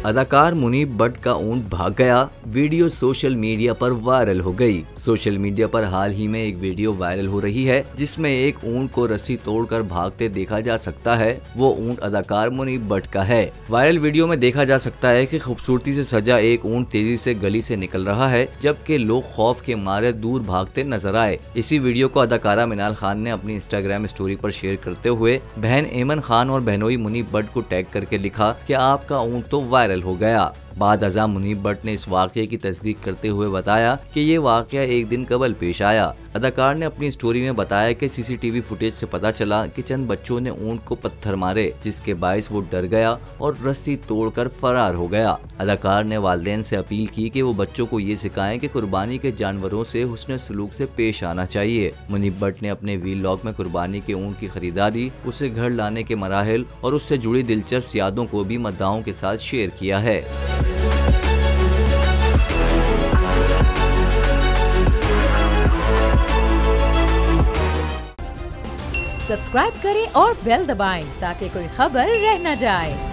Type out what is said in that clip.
अदाकार मुनीब भट्ट का ऊंट भाग गया, वीडियो सोशल मीडिया पर वायरल हो गई। सोशल मीडिया पर हाल ही में एक वीडियो वायरल हो रही है जिसमें एक ऊंट को रस्सी तोड़कर भागते देखा जा सकता है। वो ऊंट अदाकार मुनीब भट्ट का है। वायरल वीडियो में देखा जा सकता है कि खूबसूरती से सजा एक ऊंट तेजी से गली से निकल रहा है, जबकि लोग खौफ के मारे दूर भागते नजर आए। इसी वीडियो को अदाकारा मिनाल खान ने अपनी इंस्टाग्राम स्टोरी पर शेयर करते हुए बहन एमन खान और बहनोई मुनीब भट्ट को टैग करके लिखा कि आपका ऊंट तो वायरल हो गया। बाद अज़ा मुनीब भट्ट ने इस वाक़ये की तस्दीक करते हुए बताया कि ये वाक़या एक दिन कबल पेश आया। अदाकार ने अपनी स्टोरी में बताया कि सीसीटीवी फुटेज से पता चला कि चंद बच्चों ने ऊंट को पत्थर मारे, जिसके बायस वो डर गया और रस्सी तोड़कर फरार हो गया। अदाकार ने वालिदैन से अपील की कि वो बच्चों को ये सिखाएं कि कुर्बानी के जानवरों से हुस्न सलूक से पेश आना चाहिए। मुनीब भट्ट ने अपने वीलॉग में कुर्बानी के ऊंट की खरीदारी, उसे घर लाने के मराहिल और उससे जुड़ी दिलचस्प यादों को भी मद्दाहों के साथ शेयर किया है। सब्सक्राइब करें और बेल दबाएं ताकि कोई खबर रह न जाए।